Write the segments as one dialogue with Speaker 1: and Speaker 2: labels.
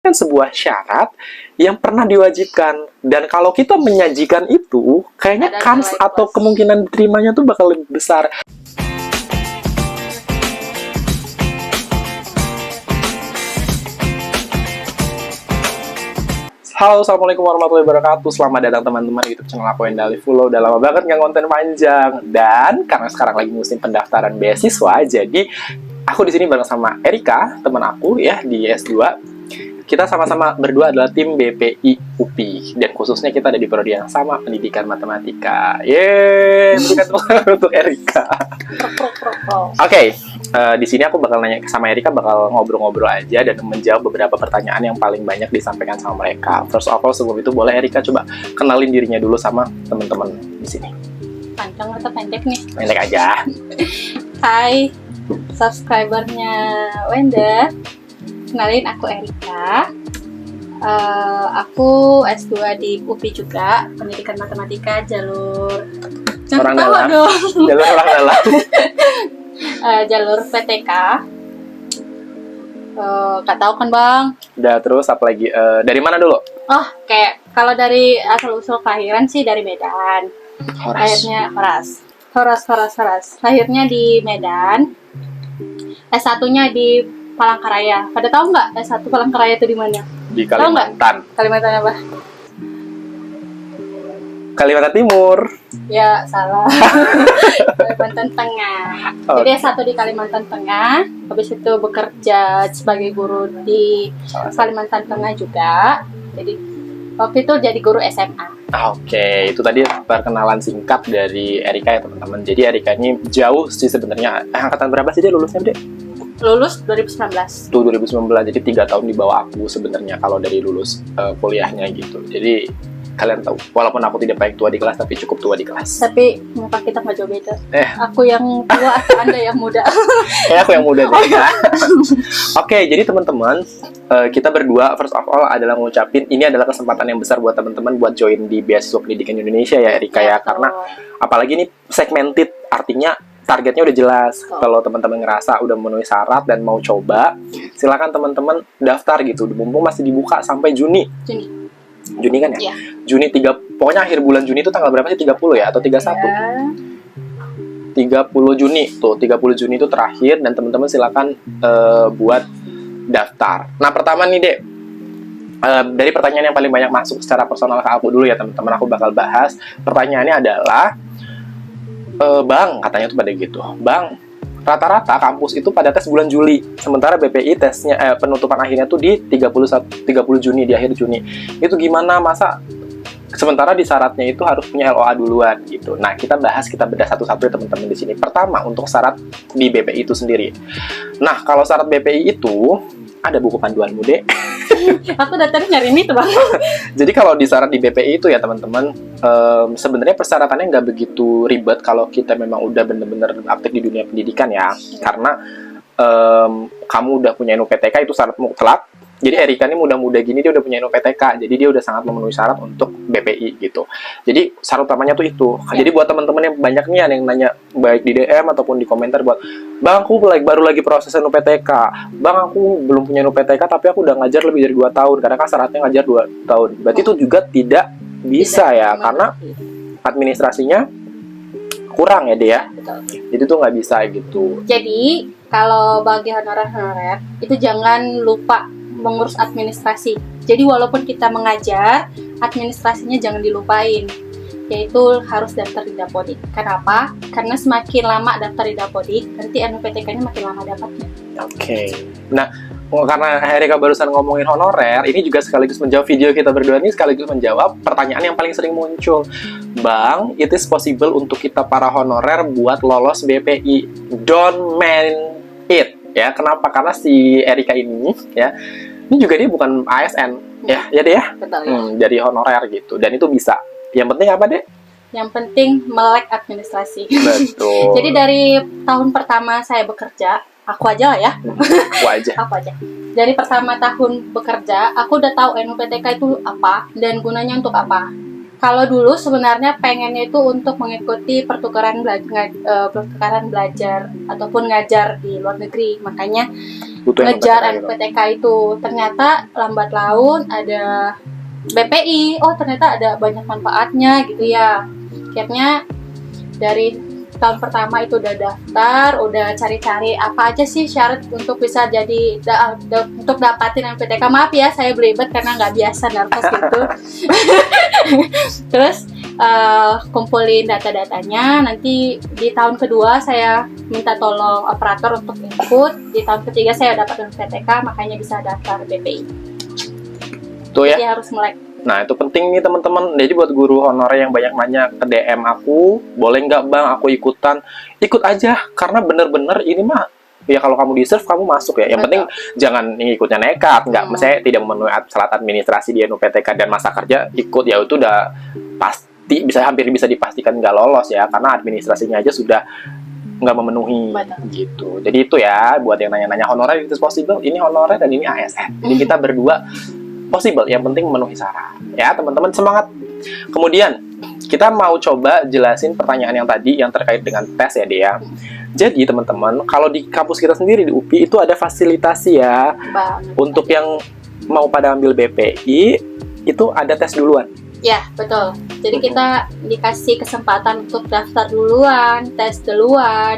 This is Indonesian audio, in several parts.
Speaker 1: kan sebuah syarat yang pernah diwajibkan, dan kalau kita menyajikan itu kayaknya
Speaker 2: Ada
Speaker 1: kans
Speaker 2: nilai
Speaker 1: atau
Speaker 2: plus.
Speaker 1: kemungkinan diterimanya tuh bakal lebih besar. Halo, assalamualaikum warahmatullahi wabarakatuh. Selamat datang teman-teman YouTube channel aku Endali Full. Udah lama banget nggak konten panjang, dan karena sekarang lagi musim pendaftaran beasiswa, jadi aku di sini bareng sama Erika, teman aku ya di S2. Kita sama-sama berdua adalah tim BPI UPI, dan khususnya kita ada di prodi yang sama, pendidikan matematika. Yeay, berikan tepuk untuk Erika. Oke, di sini aku bakal nanya sama Erika, bakal ngobrol-ngobrol aja dan menjawab beberapa pertanyaan yang paling banyak disampaikan sama mereka. First of all, sebelum itu boleh Erika coba kenalin dirinya dulu sama teman-teman di sini.
Speaker 2: Panjang atau pendek nih?
Speaker 1: Pendek aja.
Speaker 2: Hai, subscribernya Wenda. Kenalin, aku Erika. Aku S2 di UPI juga, pendidikan matematika jalur
Speaker 1: Orang
Speaker 2: tahu
Speaker 1: dalam.
Speaker 2: dong.
Speaker 1: Jalur orang dalam.
Speaker 2: Jalur PTK. Gak tahu kan bang?
Speaker 1: Udah, terus apa lagi? Dari mana dulu?
Speaker 2: Oh, kayak kalau dari asal usul kelahiran sih dari Medan.
Speaker 1: Horas.
Speaker 2: Lahirnya Horas. Lahirnya di Medan. S1-nya di Palangkaraya. Pada tahu nggak S1 Palangkaraya itu di mana?
Speaker 1: Di
Speaker 2: Tahu nggak?
Speaker 1: Kalimantan.
Speaker 2: Kalimantan apa?
Speaker 1: Kalimantan Timur.
Speaker 2: Ya, salah. Kalimantan Tengah.
Speaker 1: Oh.
Speaker 2: Jadi S1 di Kalimantan Tengah. Habis itu bekerja sebagai guru di Kalimantan Tengah juga. Jadi waktu itu jadi guru SMA.
Speaker 1: Oke, itu tadi perkenalan singkat dari Erika ya teman-teman. Jadi Erika ini jauh sih sebenarnya. Angkatan berapa sih dia lulusnya, Dek?
Speaker 2: Lulus 2019.
Speaker 1: Tuh 2019, jadi 3 tahun di bawah aku sebenarnya kalau dari lulus kuliahnya gitu. Jadi kalian tahu, walaupun aku tidak paling tua di kelas, tapi cukup tua di kelas.
Speaker 2: Tapi muka kita nggak jauh beda.
Speaker 1: Eh.
Speaker 2: Aku yang tua atau Anda yang muda?
Speaker 1: Kayak aku yang muda deh. Oke, jadi teman-teman, kita berdua first of all adalah ngucapin ini adalah kesempatan yang besar buat teman-teman buat join di beasiswa pendidikan Indonesia ya Erika ya, karena apalagi ini segmented, artinya targetnya udah jelas. Kalau teman-teman ngerasa udah memenuhi syarat dan mau coba, silakan teman-teman daftar gitu. Mumpung masih dibuka sampai Juni kan ya?
Speaker 2: Iya.
Speaker 1: Juni 3, pokoknya akhir bulan Juni itu tanggal berapa sih? 30 ya atau 31?
Speaker 2: Ya.
Speaker 1: 30 Juni tuh, 30 Juni itu terakhir, dan teman-teman silakan buat daftar. Nah, pertama nih, Dek. Dari pertanyaan yang paling banyak masuk secara personal ke aku dulu ya, teman-teman, aku bakal bahas. Pertanyaannya adalah Bang, katanya tuh pada gitu. Bang, rata-rata kampus itu pada tes bulan Juli, sementara BPI tesnya penutupan akhirnya tuh di 30 Juni, di akhir Juni. Itu gimana, masa sementara di syaratnya itu harus punya LOA duluan gitu. Nah, kita bedah satu-satu ya teman-teman di sini. Pertama, untuk syarat di BPI itu sendiri. Nah, kalau syarat BPI itu ada buku panduanmu, Dek.
Speaker 2: Aku tadi nyari ini tuh bang.
Speaker 1: Jadi kalau di syarat di BPI itu ya teman-teman, sebenarnya persyaratannya nggak begitu ribet kalau kita memang udah bener-bener aktif di dunia pendidikan ya. Karena kamu udah punya NUPTK, itu syarat mutlak. Jadi Erika ini muda-muda gini dia udah punya NUPTK, jadi dia udah sangat memenuhi syarat untuk BPI gitu. Jadi syarat utamanya tuh itu. Jadi buat teman-teman yang banyak nih yang nanya baik di DM ataupun di komentar buat, Bang, aku baru lagi proses NUPTK. Bang, aku belum punya NUPTK tapi aku udah ngajar lebih dari 2 tahun. Karena kan syaratnya ngajar 2 tahun. Berarti itu juga tidak bisa ya, karena administrasinya kurang ya, dia.
Speaker 2: Betul.
Speaker 1: Jadi tuh nggak bisa gitu.
Speaker 2: Jadi kalau bagi honorer itu jangan lupa mengurus administrasi. Jadi walaupun kita mengajar, administrasinya jangan dilupain. Yaitu harus daftar di Dapodik. Kenapa? Karena semakin lama daftar di Dapodik, nanti NUPTK-nya makin lama dapatnya.
Speaker 1: Oke. Nah, karena Erika barusan ngomongin honorer, ini juga sekaligus menjawab video kita berdua ini, sekaligus menjawab pertanyaan yang paling sering muncul. Bang, it is possible untuk kita para honorer buat lolos BPI. Don't man it. Ya, kenapa? Karena si Erika ini ya, ini juga dia bukan ASN ya, ya deh ya.
Speaker 2: Betul ya.
Speaker 1: Dari honorer gitu, dan itu bisa. Yang penting apa, Dek?
Speaker 2: Yang penting melek administrasi.
Speaker 1: Betul.
Speaker 2: Jadi dari tahun pertama saya bekerja, aku aja lah ya.
Speaker 1: Aku aja.
Speaker 2: Aku aja. Dari pertama tahun bekerja, aku udah tahu NUPTK itu apa dan gunanya untuk apa. Kalau dulu sebenarnya pengennya itu untuk mengikuti pertukaran belajar ataupun ngajar di luar negeri, makanya
Speaker 1: Butuh yang
Speaker 2: ngejar
Speaker 1: NPTK gitu.
Speaker 2: NPTK itu. Ternyata lambat laun ada BPI, oh ternyata ada banyak manfaatnya gitu ya. Akhirnya dari tahun pertama itu udah daftar, udah cari-cari apa aja sih syarat untuk bisa jadi untuk dapatin MPTK. Maaf ya, saya belibet karena nggak biasa nervous gitu. Terus kumpulin data-datanya. Nanti di tahun kedua saya minta tolong operator untuk input. Di tahun ketiga saya dapat MPTK, makanya bisa daftar BPI.
Speaker 1: Tuh ya.
Speaker 2: Jadi harus melek.
Speaker 1: Nah, itu penting nih teman-teman. Jadi buat guru honorer yang banyak nanya ke DM aku, boleh nggak bang aku ikutan? Ikut aja, karena bener-bener ini mah, ya kalau kamu deserve, kamu masuk ya. Yang penting jangan ngikutnya nekat, nggak, misalnya tidak memenuhi syarat administrasi di NUPTK dan masa kerja, ikut ya itu udah pasti, hampir bisa dipastikan nggak lolos ya, karena administrasinya aja sudah nggak memenuhi.
Speaker 2: Betul.
Speaker 1: Gitu. Jadi itu ya, buat yang nanya-nanya honorer itu possible, ini honorer dan ini ASN. Jadi kita berdua possible, yang penting memenuhi syarat. Ya, teman-teman semangat. Kemudian, kita mau coba jelasin pertanyaan yang tadi yang terkait dengan tes ya, Dea. Jadi, teman-teman, kalau di kampus kita sendiri di UPI itu ada fasilitasi ya. Untuk yang mau pada ambil BPI, itu ada tes duluan.
Speaker 2: Ya, betul. Jadi kita dikasih kesempatan untuk daftar duluan, tes duluan.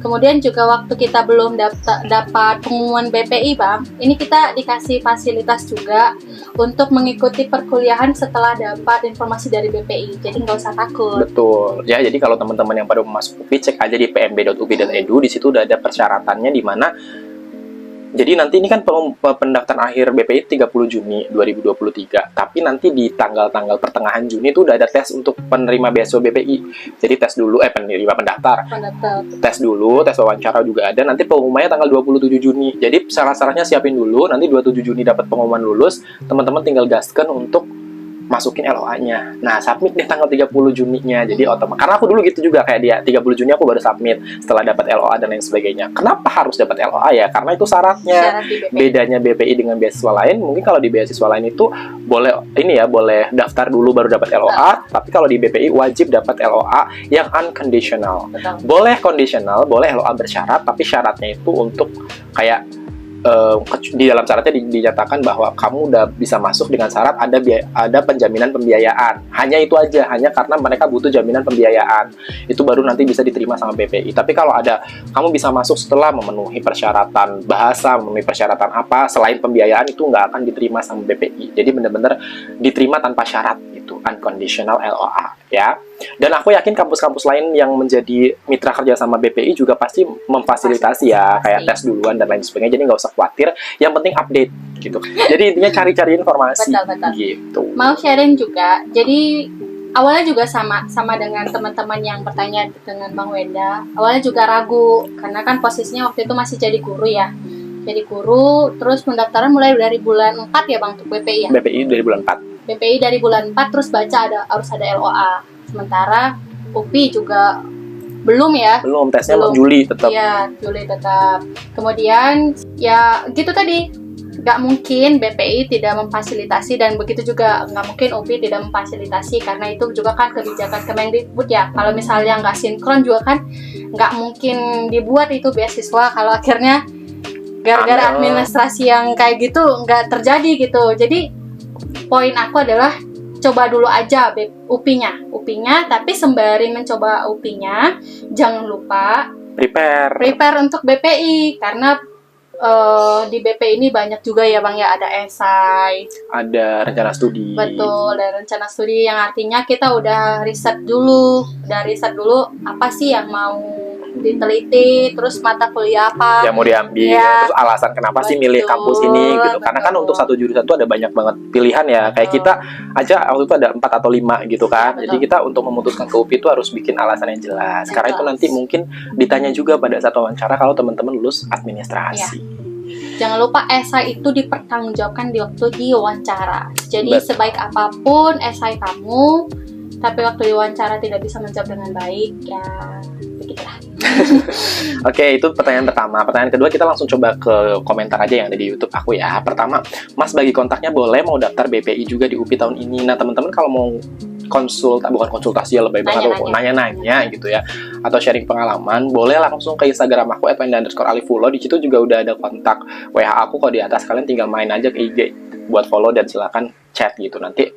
Speaker 2: Kemudian juga waktu kita belum dapat pengumuman BPI, Bang, ini kita dikasih fasilitas juga untuk mengikuti perkuliahan setelah dapat informasi dari BPI. Jadi nggak usah takut.
Speaker 1: Betul. Ya, jadi kalau teman-teman yang baru masuk UPI, cek aja di pmb.upi.edu. Di situ udah ada persyaratannya di mana. Jadi nanti ini kan pendaftaran akhir BPI 30 Juni 2023. Tapi nanti di tanggal-tanggal pertengahan Juni itu udah ada tes untuk penerima beasiswa BPI. Jadi tes dulu, penerima pendaftar. Tes dulu, tes wawancara juga ada. Nanti pengumumannya tanggal 27 Juni. Jadi syarat-syaratnya siapin dulu. Nanti 27 Juni dapat pengumuman lulus. Teman-teman tinggal gaskan untuk masukin LOA-nya. Nah, submit deh tanggal 30 Juni-nya. Jadi otomatis. Karena aku dulu gitu juga kayak dia. 30 Juni aku baru submit setelah dapat LOA dan lain sebagainya. Kenapa harus dapat LOA ya? Karena itu syaratnya. Bedanya BPI dengan beasiswa lain, mungkin kalau di beasiswa lain itu boleh daftar dulu baru dapat LOA, tapi kalau di BPI wajib dapat LOA yang unconditional.
Speaker 2: Betul. Boleh
Speaker 1: Conditional, boleh LOA bersyarat, tapi syaratnya itu untuk kayak di dalam syaratnya dinyatakan bahwa kamu udah bisa masuk dengan syarat ada penjaminan pembiayaan. Hanya itu aja, hanya karena mereka butuh jaminan pembiayaan. Itu baru nanti bisa diterima sama BPI. Tapi kalau ada kamu bisa masuk setelah memenuhi persyaratan bahasa, memenuhi persyaratan apa selain pembiayaan, itu nggak akan diterima sama BPI. Jadi benar-benar diterima tanpa syarat, itu unconditional LOA ya. Dan aku yakin kampus-kampus lain yang menjadi mitra kerja sama BPI juga pasti memfasilitasi ya, kayak tes duluan dan lain sebagainya. Jadi nggak usah khawatir, yang penting update gitu. Jadi intinya cari-cari informasi.
Speaker 2: Betul.
Speaker 1: Gitu.
Speaker 2: Mau sharing juga. Jadi awalnya juga sama dengan teman-teman yang bertanya dengan Bang Wenda. Awalnya juga ragu karena kan posisinya waktu itu masih jadi guru ya. Jadi guru, terus pendaftaran mulai dari bulan 4 ya Bang untuk BPI ya.
Speaker 1: BPI dari bulan 4.
Speaker 2: BPI dari bulan 4 terus baca harus ada LOA. Sementara UPI juga belum ya.
Speaker 1: Belum, tesnya mau Juli tetap.
Speaker 2: Iya, Juli tetap. Kemudian ya gitu tadi, nggak mungkin BPI tidak memfasilitasi dan begitu juga nggak mungkin UPI tidak memfasilitasi karena itu juga kan kebijakan Kemendikbud ya. Kalau misalnya nggak sinkron juga kan nggak mungkin dibuat itu beasiswa kalau akhirnya gara-gara administrasi yang kayak gitu nggak terjadi gitu. Jadi poin aku adalah coba dulu aja UPI-nya, tapi sembari mencoba UPI-nya, jangan lupa prepare untuk BPI karena di BPI ini banyak juga ya Bang ya, ada esai,
Speaker 1: ada rencana studi.
Speaker 2: Betul, ada rencana studi yang artinya kita udah riset dulu apa sih yang mau diteliti, terus mata kuliah apa
Speaker 1: yang mau diambil,
Speaker 2: ya.
Speaker 1: Terus alasan kenapa sih milih kampus ini gitu. Karena kan untuk satu jurusan itu ada banyak banget pilihan ya. Kayak kita aja waktu itu ada 4 atau 5 gitu kan. Jadi kita untuk memutuskan ke UPI itu harus bikin alasan yang jelas. Karena itu nanti mungkin ditanya juga pada saat wawancara kalau teman-teman lulus administrasi.
Speaker 2: Jangan lupa esai itu dipertanggungjawabkan di waktu diwawancara. Jadi sebaik apapun esai kamu, tapi waktu diwawancara tidak bisa menjawab dengan baik, ya begitulah.
Speaker 1: Oke, itu pertanyaan pertama. Pertanyaan kedua kita langsung coba ke komentar aja yang ada di YouTube aku ya. Pertama, Mas bagi kontaknya boleh, mau daftar BPI juga di UPI tahun ini. Nah teman-teman kalau mau bukan konsultasi ya, lebih banget nanya-nanya gitu ya, atau sharing pengalaman, boleh langsung ke Instagram aku @wenda_alifulo. Di situ juga udah ada kontak WA aku kok di atas, kalian tinggal main aja ke IG buat follow dan silakan chat gitu. Nanti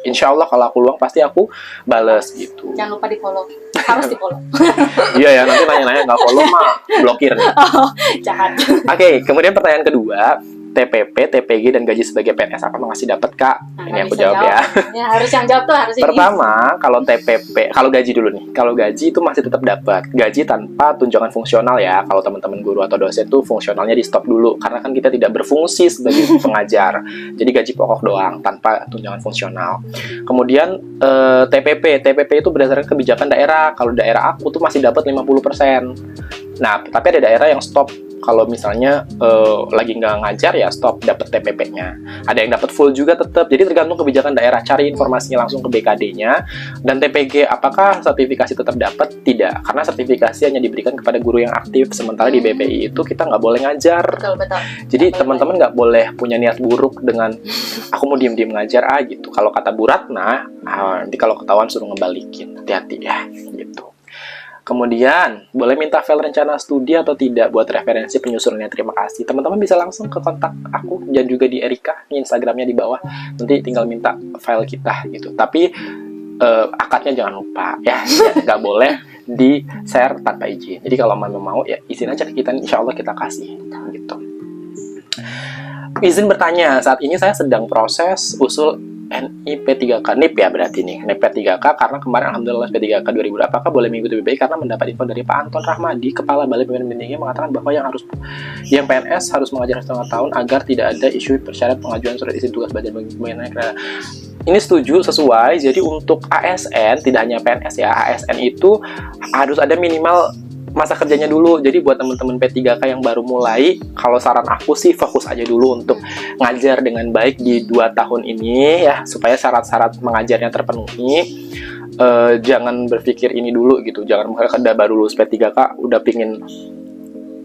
Speaker 1: insya Allah kalau aku luang pasti aku bales gitu.
Speaker 2: Jangan lupa di follow, harus di follow.
Speaker 1: Iya ya, nanti nanya-nanya nggak follow mah blokir nih.
Speaker 2: Oh, jahat.
Speaker 1: Oke, kemudian pertanyaan kedua, TPP, TPG, dan gaji sebagai PNS apa masih dapat, Kak?
Speaker 2: Nah,
Speaker 1: Ini aku
Speaker 2: bisa
Speaker 1: jawab ya.
Speaker 2: Ya harus yang jawab tuh harus ini.
Speaker 1: Pertama, kalau TPP, kalau gaji dulu nih. Kalau gaji itu masih tetap dapat. Gaji tanpa tunjangan fungsional ya. Kalau teman-teman guru atau dosen tuh fungsionalnya di stop dulu karena kan kita tidak berfungsi sebagai pengajar. Jadi gaji pokok doang tanpa tunjangan fungsional. Kemudian TPP itu berdasarkan kebijakan daerah. Kalau daerah aku tuh masih dapat 50%. Nah, tapi ada daerah yang stop. Kalau misalnya lagi nggak ngajar ya stop dapat TPP-nya. Ada yang dapat full juga tetap. Jadi tergantung kebijakan daerah. Cari informasinya langsung ke BKD-nya. Dan TPG apakah sertifikasi tetap dapat? Tidak. Karena sertifikasi hanya diberikan kepada guru yang aktif. Sementara di BPI itu kita nggak boleh ngajar.
Speaker 2: Betul.
Speaker 1: Jadi teman-teman nggak boleh punya niat buruk dengan aku mau diem-diem ngajar gitu. Kalau kata Bu Ratna, nanti kalau ketahuan suruh ngebalikin. Hati-hati ya gitu. Kemudian, boleh minta file rencana studi atau tidak buat referensi penyusunannya. Terima kasih. Teman-teman bisa langsung ke kontak aku dan juga di Erika, Instagramnya di bawah. Nanti tinggal minta file kita gitu. Tapi akadnya jangan lupa ya, nggak boleh di share tanpa izin. Jadi kalau mau ya izin aja ke kita, insya Allah kita kasih gitu. Izin bertanya, saat ini saya sedang proses usul NIP 3K, NIP ya berarti nih, NIP 3K karena kemarin alhamdulillah P3K 2000, apakah boleh mengikuti BPI karena mendapat info dari Pak Anton Rahmadi, Kepala Balai Pembinaan Pendidikan mengatakan bahwa yang PNS harus mengajar setengah tahun agar tidak ada isu persyarat pengajuan surat izin tugas belajar bagi pembinaan. Ini setuju, sesuai. Jadi untuk ASN, tidak hanya PNS ya, ASN itu harus ada minimal masa kerjanya dulu. Jadi buat teman-teman P3K yang baru mulai, kalau saran aku sih fokus aja dulu untuk ngajar dengan baik di 2 tahun ini ya, supaya syarat-syarat mengajarnya terpenuhi. Jangan berpikir ini dulu gitu, jangan udah baru lulus P3K udah pingin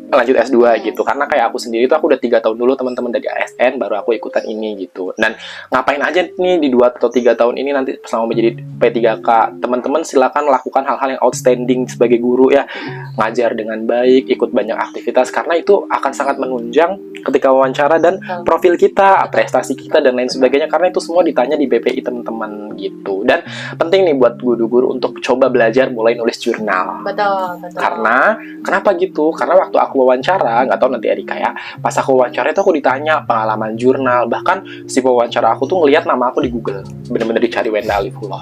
Speaker 1: lanjut S2 gitu, karena kayak aku sendiri tuh aku udah 3 tahun dulu teman-teman dari ASN baru aku ikutan ini gitu. Dan ngapain aja nih di 2 atau 3 tahun ini nanti selama menjadi P3K, teman-teman silakan lakukan hal-hal yang outstanding sebagai guru ya, ngajar dengan baik, ikut banyak aktivitas, karena itu akan sangat menunjang ketika wawancara dan profil kita, prestasi kita dan lain sebagainya, karena itu semua ditanya di BPI teman-teman gitu. Dan penting nih buat guru-guru untuk coba belajar mulai nulis jurnal.
Speaker 2: Betul.
Speaker 1: Karena kenapa gitu? Karena waktu aku wawancara, nggak tahu nanti Erika ya, pas aku wawancara itu aku ditanya pengalaman jurnal, bahkan si pewawancara aku tuh ngelihat nama aku di Google, bener-bener dicari Wenda Alifulo.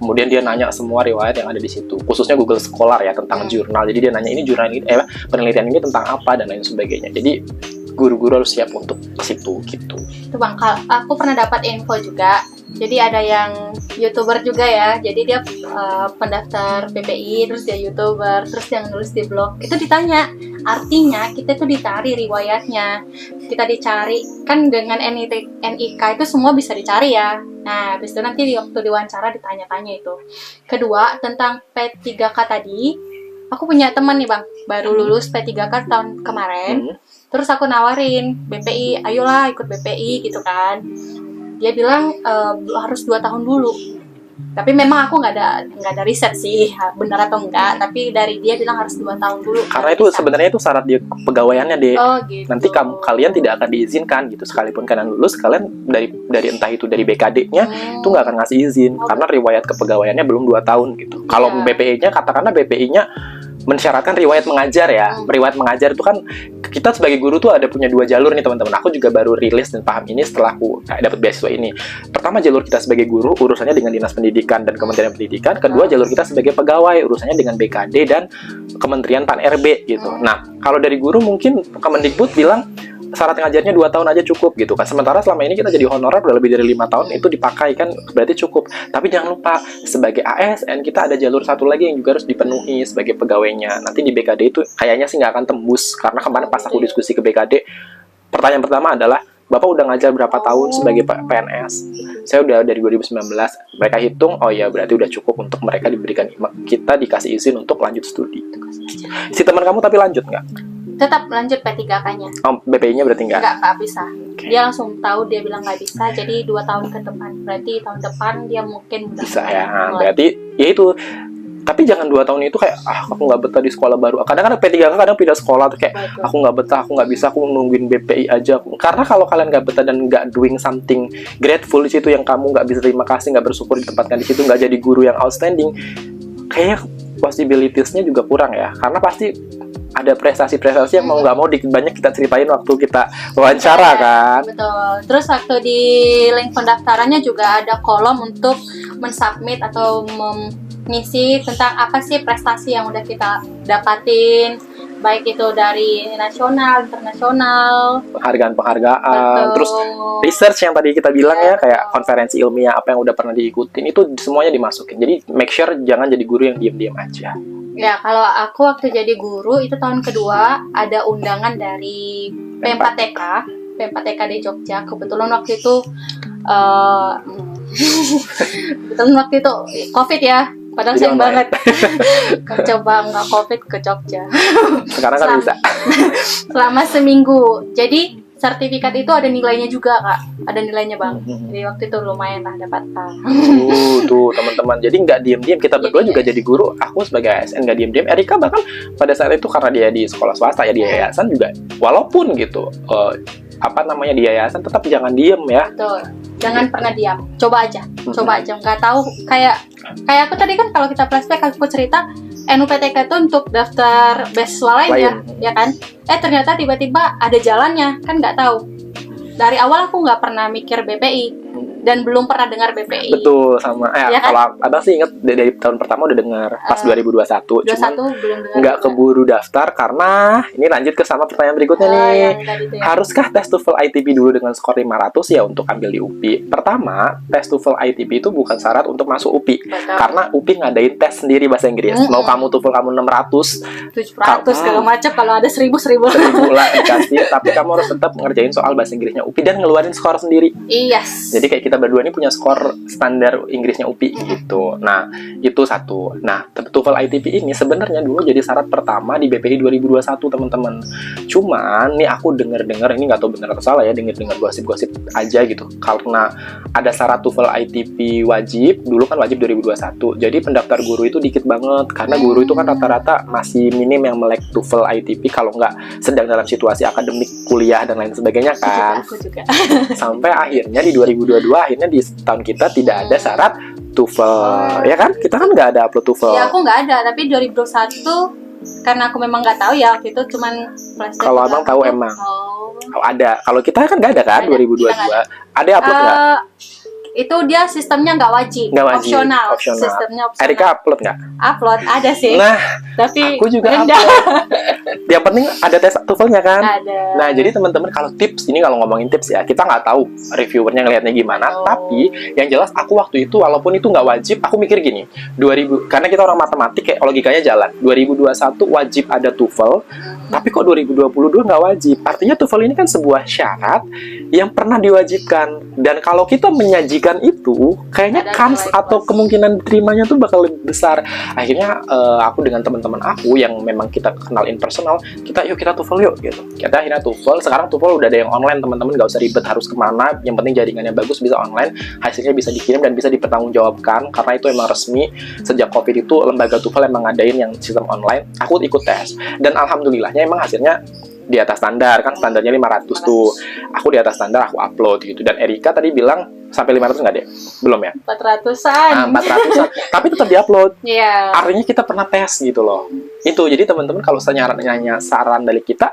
Speaker 1: Kemudian dia nanya semua riwayat yang ada di situ, khususnya Google Scholar ya tentang jurnal. Jadi dia nanya ini jurnal ini, penelitian ini tentang apa dan lain sebagainya. Jadi guru-guru harus siap untuk ke situ gitu.
Speaker 2: Itu Bang, aku pernah dapat info juga. Jadi ada yang YouTuber juga ya. Jadi dia pendaftar PPI, terus dia YouTuber, terus dia nulis di blog. Itu ditanya. Artinya kita tuh dicari riwayatnya. Kita dicari kan dengan NIK itu semua bisa dicari ya. Nah, habis itu nanti waktu diwawancara ditanya-tanya itu. Kedua, tentang P3K tadi, aku punya teman nih Bang, baru lulus P3K tahun kemarin. Terus aku nawarin BPI, ayolah ikut BPI gitu kan. Dia bilang harus 2 tahun dulu. Tapi memang aku nggak ada riset sih benar atau enggak. Tapi dari dia bilang harus 2 tahun dulu.
Speaker 1: Karena itu sebenarnya itu syarat di pegawaiannya deh.
Speaker 2: Oh, gitu.
Speaker 1: Nanti kalian tidak akan diizinkan gitu, sekalipun kalian lulus, kalian dari entah itu dari BKD-nya itu nggak akan ngasih izin karena riwayat kepegawaiannya belum 2 tahun gitu. Kalau BPI-nya katakanlah BPI-nya mensyaratkan riwayat mengajar ya. Riwayat mengajar itu kan kita sebagai guru tuh ada punya 2 jalur nih teman-teman. Aku juga baru rilis dan paham ini setelah aku dapat beasiswa ini. Pertama, jalur kita sebagai guru urusannya dengan Dinas Pendidikan dan Kementerian Pendidikan. Kedua, jalur kita sebagai pegawai urusannya dengan BKD dan Kementerian Pan-RB gitu. Nah, kalau dari guru mungkin Kemendikbud bilang syarat ngajarnya 2 tahun aja cukup gitu kan. Sementara selama ini kita jadi honorer udah lebih dari 5 tahun, itu dipakai kan berarti cukup. Tapi jangan lupa sebagai ASN kita ada jalur satu lagi yang juga harus dipenuhi sebagai pegawainya. Nanti di BKD itu kayaknya sih nggak akan tembus, karena kemarin pas aku diskusi ke BKD, pertanyaan pertama adalah Bapak udah ngajar berapa tahun sebagai PNS? Saya udah dari 2019. Mereka hitung, oh ya berarti udah cukup untuk mereka kita dikasih izin untuk lanjut studi. Si teman kamu tapi lanjut nggak?
Speaker 2: Tetap lanjut P3K-nya.
Speaker 1: Oh, BPI-nya berarti nggak?
Speaker 2: Nggak bisa. Dia langsung tahu, dia bilang nggak bisa, jadi 2 tahun ke depan. Berarti tahun depan dia mungkin udah
Speaker 1: Bisa ya.
Speaker 2: mulai.
Speaker 1: Berarti ya itu. Tapi jangan 2 tahun itu kayak aku nggak betah di sekolah baru. Kadang-kadang P3K kadang pindah sekolah tuh kayak
Speaker 2: Betul.
Speaker 1: aku nggak betah, aku nggak bisa, aku nungguin BPI aja. Karena kalau kalian nggak betah dan nggak doing something grateful di situ, yang kamu nggak bisa terima kasih, nggak bersyukur ditempatkan di situ, nggak jadi guru yang outstanding, kayaknya possibilities-nya juga kurang ya. Karena pasti ada prestasi-prestasi yang mau nggak mau dikit banyak kita ceritain waktu kita wawancara kan.
Speaker 2: Betul. Terus waktu di link pendaftarannya juga ada kolom untuk mensubmit atau mengisi tentang apa sih prestasi yang udah kita dapatin, baik itu dari nasional, internasional,
Speaker 1: Penghargaan-penghargaan,
Speaker 2: betul.
Speaker 1: terus research yang tadi kita bilang ya, kayak
Speaker 2: Betul.
Speaker 1: konferensi ilmiah apa yang udah pernah diikutin, itu semuanya dimasukin. Jadi make sure jangan jadi guru yang diam-diam aja.
Speaker 2: Ya, kalau aku waktu jadi guru itu tahun kedua ada undangan dari P4TK di Jogja. Kebetulan waktu itu kebetulan waktu itu COVID ya. Padahal
Speaker 1: Jadi
Speaker 2: sayang
Speaker 1: online.
Speaker 2: banget. Coba nggak COVID ke Jogja.
Speaker 1: Sekarang kan bisa.
Speaker 2: Selama seminggu. Jadi sertifikat itu ada nilainya juga, Kak. Ada nilainya, Bang. Jadi waktu itu lumayan lah dapat.
Speaker 1: Tuh teman-teman. Jadi nggak diam-diam, kita berdua juga jadi guru. Aku sebagai ASN nggak diam-diam. Erika bahkan pada saat itu karena dia di sekolah swasta ya, di yayasan juga. Walaupun gitu, di yayasan tetap jangan diem ya.
Speaker 2: Betul. Jangan pernah diam. Coba aja. Nggak tahu kayak aku tadi kan, kalau kita flashback aku cerita NUPTK itu untuk daftar beasiswa lainnya, ya kan? Ternyata tiba-tiba ada jalannya, kan nggak tahu. Dari awal aku nggak pernah mikir BPI dan belum pernah dengar BPI.
Speaker 1: Betul, sama.
Speaker 2: Ya kan?
Speaker 1: Kalau abang sih inget dari tahun pertama udah dengar pas 2021.
Speaker 2: 21
Speaker 1: Cuman
Speaker 2: belum dengar.
Speaker 1: nggak keburu daftar karena ini lanjut ke sama pertanyaan berikutnya nih.
Speaker 2: Yang tadi itu ya.
Speaker 1: Haruskah tes TOEFL ITP dulu dengan skor 500 ya untuk ambil di UPI? Pertama, tes TOEFL ITP itu bukan syarat untuk masuk UPI.
Speaker 2: Betul.
Speaker 1: Karena UPI ngadain tes sendiri bahasa Inggris. Mau kamu TOEFL kamu 600,
Speaker 2: 700 segala macam, kalau ada 1000
Speaker 1: lah dikasih, tapi kamu harus tetap ngerjain soal bahasa Inggrisnya UPI dan ngeluarin skor sendiri.
Speaker 2: Yes.
Speaker 1: Jadi kayak kita berdua ini punya skor standar Inggrisnya UPI gitu. Nah, itu satu. Nah, TOEFL ITP ini sebenarnya dulu jadi syarat pertama di BPI 2021, teman-teman. Cuman nih aku dengar-dengar, ini nggak tahu benar atau salah ya, dengar-dengar gosip-gosip aja gitu. Karena ada syarat TOEFL ITP wajib, dulu kan wajib 2021. Jadi pendaftar guru itu dikit banget karena guru itu kan rata-rata masih minim yang melek TOEFL ITP kalau nggak sedang dalam situasi akademik, kuliah dan lain sebagainya kan.
Speaker 2: Aku juga.
Speaker 1: Sampai akhirnya di 2022 akhirnya di tahun kita tidak ada syarat TOEFL, ya kan? Kita kan nggak ada upload TOEFL.
Speaker 2: Ya aku nggak ada, tapi 2021 karena aku memang nggak tahu ya, waktu itu cuman flashback.
Speaker 1: Kalau abang tahu emang.
Speaker 2: Oh.
Speaker 1: Ada. Kalau kita kan nggak ada kan,
Speaker 2: Ada,
Speaker 1: 2022.
Speaker 2: kita nggak
Speaker 1: Ada upload nggak?
Speaker 2: Itu dia sistemnya nggak wajib,
Speaker 1: Nggak wajib,
Speaker 2: opsional.
Speaker 1: opsional.
Speaker 2: Sistemnya opsional.
Speaker 1: Erika upload nggak?
Speaker 2: Upload ada sih,
Speaker 1: Nah,
Speaker 2: tapi
Speaker 1: aku juga
Speaker 2: rendah.
Speaker 1: upload. Yang penting ada tes TOEFL-nya kan?
Speaker 2: Ada.
Speaker 1: Nah, jadi teman-teman kalau tips, ini kalau ngomongin tips ya, kita nggak tahu reviewernya ngelihatnya gimana,
Speaker 2: Oh.
Speaker 1: tapi yang jelas aku waktu itu, walaupun itu nggak wajib, aku mikir gini, karena kita orang matematik, kayak logikanya jalan, 2021 wajib ada TOEFL, tapi kok 2022 nggak wajib? Artinya TOEFL ini kan sebuah syarat yang pernah diwajibkan, dan kalau kita menyajikan itu, kayaknya
Speaker 2: Ada
Speaker 1: kans
Speaker 2: nilai
Speaker 1: atau
Speaker 2: plus.
Speaker 1: kemungkinan diterimanya tuh bakal lebih besar. Akhirnya aku dengan teman-teman aku yang memang kita kenal in personal, kita TOEFL yuk gitu. Kita akhirnya TOEFL. Sekarang TOEFL udah ada yang online, teman-teman, nggak usah ribet harus kemana. Yang penting jaringannya bagus, bisa online, hasilnya bisa dikirim dan bisa dipertanggungjawabkan. Karena itu emang resmi sejak COVID itu lembaga TOEFL emang ngadain yang sistem online. Aku ikut tes dan alhamdulillahnya emang hasilnya di atas standar, kan standarnya 500 tuh. Aku di atas standar, aku upload gitu. Dan Erika tadi bilang sampai 500 nggak deh? Belum ya?
Speaker 2: 400-an.
Speaker 1: 400-an. Tapi tetap diupload.
Speaker 2: Iya.
Speaker 1: Artinya kita pernah tes gitu loh. Itu, jadi teman-teman kalau nanya saran dari kita,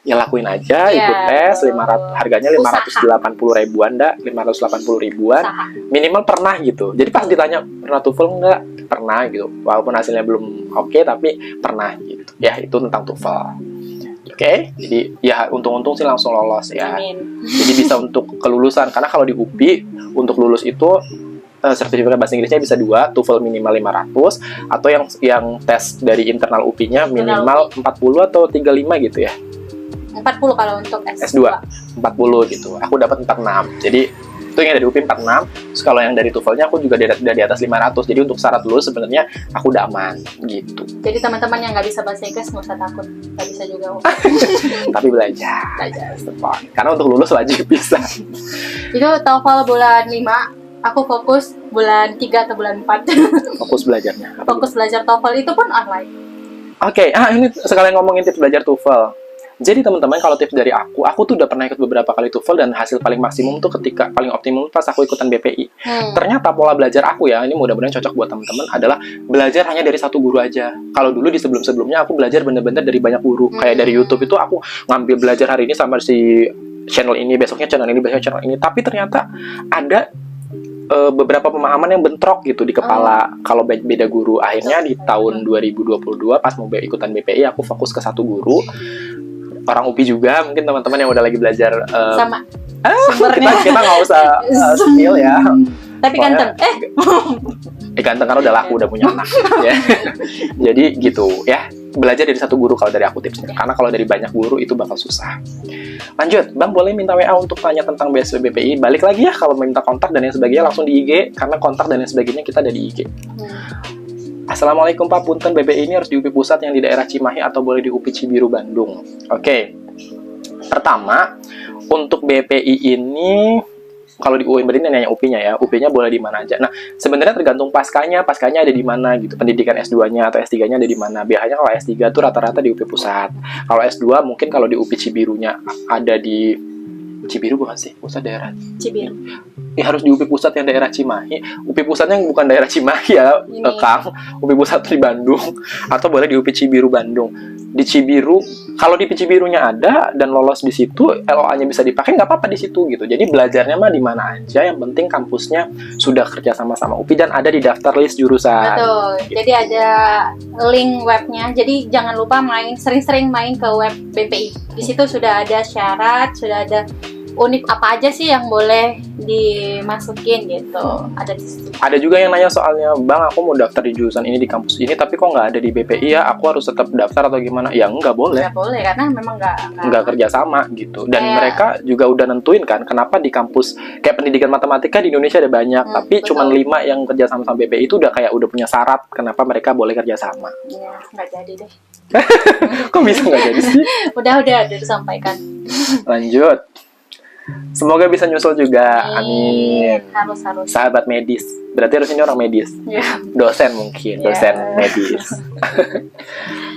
Speaker 1: ya lakuin aja,
Speaker 2: Iya,
Speaker 1: ikut tes,
Speaker 2: betul.
Speaker 1: 500, harganya 580 ribuan, 580 ribuan.
Speaker 2: Usaha.
Speaker 1: Minimal pernah gitu. Jadi pas ditanya, pernah TOEFL nggak? Pernah gitu. Walaupun hasilnya belum oke, tapi pernah gitu. Ya, itu tentang TOEFL. Oke, jadi ya untung-untung sih langsung lolos ya.
Speaker 2: Amin.
Speaker 1: Jadi bisa untuk kelulusan, karena kalau di UPI untuk lulus itu sertifikat bahasa Inggrisnya bisa 2, TOEFL minimal 500, atau yang tes dari internal UPI-nya minimal 40 atau 35 gitu ya.
Speaker 2: 40 kalau untuk S2.
Speaker 1: S2 40 gitu. Aku dapat 46. Jadi Itu yang dari UPI 46. Terus kalau yang dari TOEFL-nya aku juga udah di atas 500. Jadi untuk syarat lulus sebenarnya aku udah aman gitu.
Speaker 2: Jadi teman-teman yang nggak bisa bahasa Inggris nggak usah takut, nggak bisa juga.
Speaker 1: Tapi belajar. Karena untuk lulus wajib bisa.
Speaker 2: Itu TOEFL bulan 5, aku fokus bulan 3 atau bulan 4.
Speaker 1: Fokus belajarnya.
Speaker 2: Fokus belajar TOEFL itu pun online.
Speaker 1: Oke, ini sekalian ngomongin tips belajar TOEFL. Jadi teman-teman, kalau tips dari aku tuh udah pernah ikut beberapa kali TOEFL dan hasil paling maksimum tuh ketika paling optimum pas aku ikutan BPI. Ternyata pola belajar aku ya, ini mudah-mudahan cocok buat teman-teman, adalah belajar hanya dari satu guru aja. Kalau dulu di sebelum-sebelumnya aku belajar bener-bener dari banyak guru. Kayak dari YouTube itu aku ngambil belajar hari ini sama si channel ini, besoknya channel ini, besoknya channel ini. Tapi ternyata ada beberapa pemahaman yang bentrok gitu di kepala kalau beda guru. Akhirnya di tahun 2022 pas mau ikutan BPI aku fokus ke satu guru, orang UPI juga, mungkin teman-teman yang udah lagi belajar
Speaker 2: sama
Speaker 1: kita nggak usah spill ya,
Speaker 2: tapi ganteng
Speaker 1: ganteng karena udah laku, udah punya anak ya. Jadi gitu ya, belajar dari satu guru kalau dari aku tipsnya, karena kalau dari banyak guru itu bakal susah. Lanjut, Bang boleh minta WA untuk tanya tentang beasiswa BPI. Balik lagi ya, kalau minta kontak dan yang sebagainya langsung di IG, karena kontak dan yang sebagainya kita ada di IG. Assalamualaikum Pak, punten BPI ini harus di UPI Pusat yang di daerah Cimahi atau boleh di UPI Cibiru Bandung? Oke. Pertama, untuk BPI ini kalau di UI berarti nanya UPI-nya ya. UPI-nya boleh di mana aja. Nah, sebenarnya tergantung paskanya ada di mana gitu. Pendidikan S2-nya atau S3-nya ada di mana. Biasanya kalau S3 tuh rata-rata di UPI Pusat. Kalau S2 mungkin kalau di UPI Cibirunya ada di Cibiru bukan sih? Pusat daerah
Speaker 2: Cibiru.
Speaker 1: Ya harus di UPI Pusat yang daerah Cimahi. UPI Pusatnya yang bukan daerah Cimahi ya, Kang. UPI Pusat di Bandung. Atau boleh di UPI Cibiru Bandung. Di Cibiru, kalau di Cibirunya ada dan lolos di situ, LOA-nya bisa dipakai, nggak apa-apa di situ gitu. Jadi belajarnya mah di mana aja, yang penting kampusnya sudah kerja sama UPI dan ada di daftar list jurusan.
Speaker 2: Betul. Gitu. Jadi ada link webnya. Jadi jangan lupa sering-sering main ke web BPI. Di situ sudah ada syarat, sudah ada unit apa aja sih yang boleh dimasukin gitu. Ada di situ. Ada
Speaker 1: juga yang nanya soalnya, Bang aku mau daftar di jurusan ini di kampus ini tapi kok nggak ada di BPI ya, aku harus tetap daftar atau gimana? Ya nggak boleh.
Speaker 2: Nggak boleh karena memang nggak
Speaker 1: kerja sama gitu. Dan mereka juga udah nentuin kan kenapa di kampus kayak pendidikan matematika di Indonesia ada banyak, tapi cuma 5 yang kerja sama BPI itu udah punya syarat kenapa mereka boleh kerja sama.
Speaker 2: Iya, nggak jadi deh.
Speaker 1: Kok bisa nggak jadi sih?
Speaker 2: udah disampaikan.
Speaker 1: Lanjut. Semoga bisa nyusul juga. Amin.
Speaker 2: Harus.
Speaker 1: Sahabat medis. Berarti harus ini orang medis.
Speaker 2: Yeah.
Speaker 1: Dosen mungkin, dosen medis.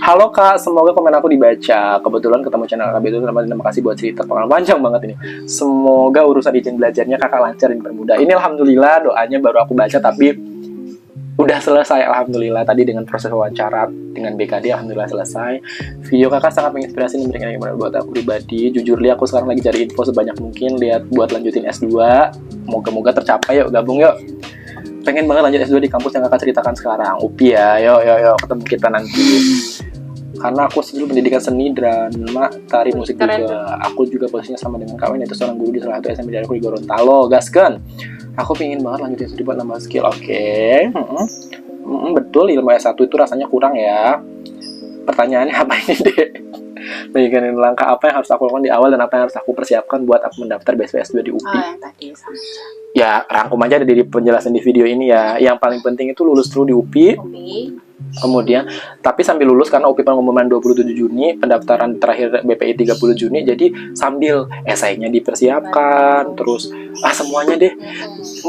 Speaker 1: Halo Kak, semoga komen aku dibaca. Kebetulan ketemu channel KB itu, terima kasih buat cerita pengalaman panjang banget ini. Semoga urusan izin belajarnya Kakak lancar dan dipermudah. Ini alhamdulillah doanya baru aku baca tapi udah selesai alhamdulillah tadi dengan proses wawancara dengan BKD, alhamdulillah selesai. Video Kakak sangat menginspirasi dan memberikan yang buat aku pribadi. Jujur aku sekarang lagi cari info sebanyak mungkin buat lanjutin S2. Moga-moga tercapai, yuk gabung yuk. Pengen banget lanjut S2 di kampus yang Kakak ceritakan sekarang. UPI ya, yuk ketemu kita nanti. Karena aku dulu pendidikan seni, drama, tari, musik juga. Aku juga posisinya sama dengan Kak Win, itu seorang guru di salah satu SMP dari aku di Gorontalo. Gaskan. Aku pengen banget lanjutin studi buat nambah skill. Oke. Betul, ilmu S1 itu rasanya kurang ya. Pertanyaannya apa ini, Dek? Berikan langkah apa yang harus aku lakukan di awal dan apa yang harus aku persiapkan buat aku mendaftar beasiswa S2 di UPI.
Speaker 2: Yang tadi sama.
Speaker 1: Ya, rangkum aja dari penjelasan di video ini ya. Yang paling penting itu lulus dulu di UPI. Kemudian, tapi sambil lulus karena UPI pengumuman 27 Juni, pendaftaran terakhir BPI 30 Juni, jadi sambil esainya dipersiapkan, terus semuanya deh.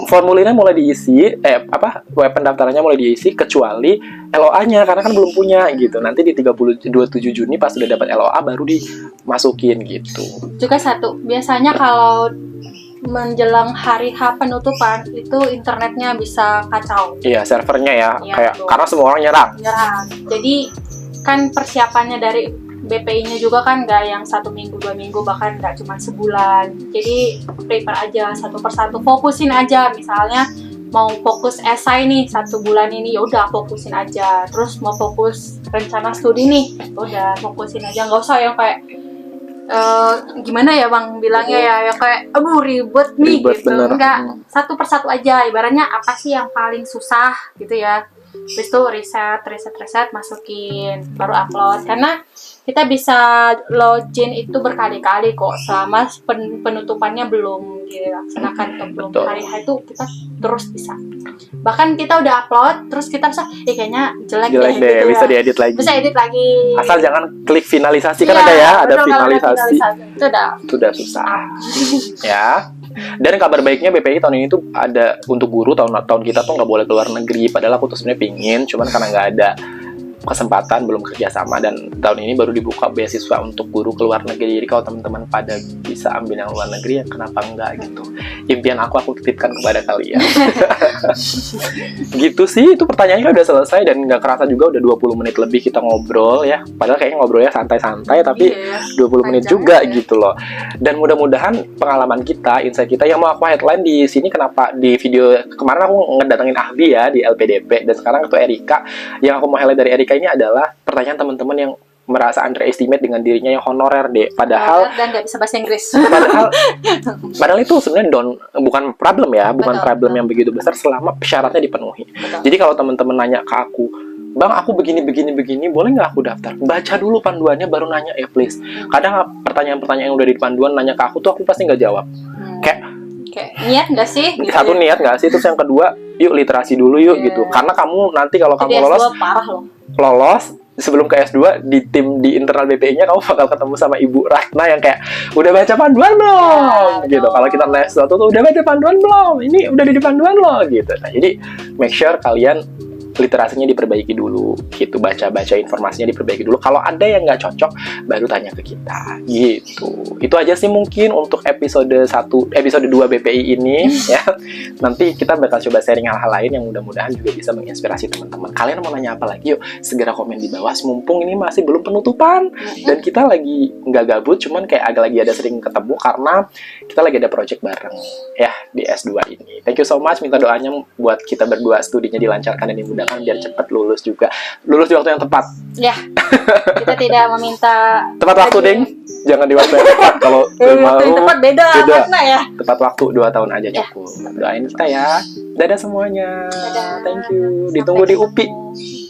Speaker 1: Formulirnya mulai diisi, web pendaftarannya mulai diisi kecuali LOA-nya karena kan belum punya gitu. Nanti di 27 Juni pas sudah dapat LOA baru dimasukin gitu.
Speaker 2: Juga satu, biasanya kalau menjelang hari H penutupan itu internetnya bisa kacau.
Speaker 1: Iya, servernya ya,
Speaker 2: betul.
Speaker 1: Karena semua orang nyerang.
Speaker 2: Jadi kan persiapannya dari BPI-nya juga kan nggak yang 1 minggu 2 minggu, bahkan nggak cuma sebulan. Jadi prepare aja satu persatu, fokusin aja. Misalnya mau fokus esai nih 1 bulan ini, ya udah fokusin aja. Terus mau fokus rencana studi nih, udah fokusin aja. Nggak usah yang kayak gimana ya Bang bilangnya ya kayak ribet nih gitu.
Speaker 1: Bener.
Speaker 2: Enggak, satu persatu aja. Ibaratnya apa sih yang paling susah gitu ya. Habis itu riset, masukin, baru upload. Karena kita bisa login itu berkali-kali kok, selama penutupannya belum dilaksanakan atau belum
Speaker 1: Betul.
Speaker 2: hari itu kita terus bisa. Bahkan kita udah upload, terus kita bisa, kayaknya jelek
Speaker 1: Jelek deh,
Speaker 2: gitu
Speaker 1: bisa
Speaker 2: ya.
Speaker 1: diedit lagi.
Speaker 2: Bisa edit lagi.
Speaker 1: Asal jangan klik finalisasi, kan
Speaker 2: Iya,
Speaker 1: ada ya, ada
Speaker 2: betul, kalau
Speaker 1: finalisasi.
Speaker 2: Itu udah
Speaker 1: Itu udah susah. Ya. Dan kabar baiknya BPI tahun ini tuh ada untuk guru, tahun kita tuh nggak boleh keluar negeri. Padahal aku tuh sebenarnya pingin, cuman karena nggak ada kesempatan, belum kerjasama, dan tahun ini baru dibuka beasiswa untuk guru ke luar negeri. Jadi kalau teman-teman pada bisa ambil yang luar negeri, ya kenapa enggak gitu. Impian aku titipkan kepada kalian. Gitu sih, itu pertanyaannya udah selesai, dan nggak kerasa juga udah 20 menit lebih kita ngobrol ya. Padahal kayaknya ngobrolnya santai-santai, tapi
Speaker 2: Iya,
Speaker 1: 20 menit
Speaker 2: panjang
Speaker 1: juga
Speaker 2: ya.
Speaker 1: gitu loh. Dan mudah-mudahan pengalaman kita, insight kita, yang mau aku headline di sini, kenapa di video kemarin aku ngedatengin ahli ya di LPDP, dan sekarang itu Erika. Yang aku mau highlight dari Erika ini adalah pertanyaan teman-teman yang merasa underestimate dengan dirinya yang honorer deh. Padahal
Speaker 2: dan nggak bisa bahasa Inggris.
Speaker 1: padahal itu sebenarnya bukan problem ya, bukan
Speaker 2: Betul,
Speaker 1: problem
Speaker 2: betul.
Speaker 1: yang begitu besar selama syaratnya dipenuhi.
Speaker 2: Betul.
Speaker 1: Jadi kalau teman-teman nanya ke aku, Bang, aku begini, boleh nggak aku daftar? Baca dulu panduannya, baru nanya ya please. Kadang pertanyaan-pertanyaan yang udah di panduan nanya ke aku tuh aku pasti nggak jawab. Kayak
Speaker 2: Kayak niat nggak sih? Gitu
Speaker 1: satu
Speaker 2: ya.
Speaker 1: niat nggak sih, terus yang kedua, yuk literasi dulu yuk
Speaker 2: Iya.
Speaker 1: gitu. Karena kamu nanti kalau
Speaker 2: Jadi
Speaker 1: kamu
Speaker 2: S2 parah loh.
Speaker 1: lolos sebelum ke S2 di tim di internal BPI-nya, kamu bakal ketemu sama Ibu Ratna yang kayak udah baca panduan belum
Speaker 2: Ya,
Speaker 1: gitu.
Speaker 2: betul.
Speaker 1: Kalau kita nanya sesuatu tuh udah baca panduan belum, ini udah di panduan loh gitu. Nah, jadi make sure kalian literasinya diperbaiki dulu gitu, baca informasinya diperbaiki dulu. Kalau ada yang nggak cocok baru tanya ke kita gitu. Itu aja sih mungkin untuk episode 2 BPI ini ya. Nanti kita bakal coba sharing hal-hal lain yang mudah-mudahan juga bisa menginspirasi teman-teman. Kalian mau nanya apa lagi, yuk segera komen di bawah. Mumpung ini masih belum penutupan dan kita lagi nggak gabut, cuman kayak agak lagi ada sering ketemu karena kita lagi ada project bareng ya di S2 ini. Thank you so much, minta doanya buat kita berdua studinya dilancarkan dan dimudahkan biar cepat lulus di waktu yang tepat.
Speaker 2: Ya, kita tidak meminta
Speaker 1: Tepat waktu, Deng. Jangan di waktu yang tepat. Kalau mau
Speaker 2: tempat beda makna ya.
Speaker 1: tepat waktu 2 tahun aja cukup. Doain kita ya. Dadah semuanya.
Speaker 2: Dadah.
Speaker 1: Thank you.
Speaker 2: Sampai
Speaker 1: Ditunggu di UPI.
Speaker 2: ketemu.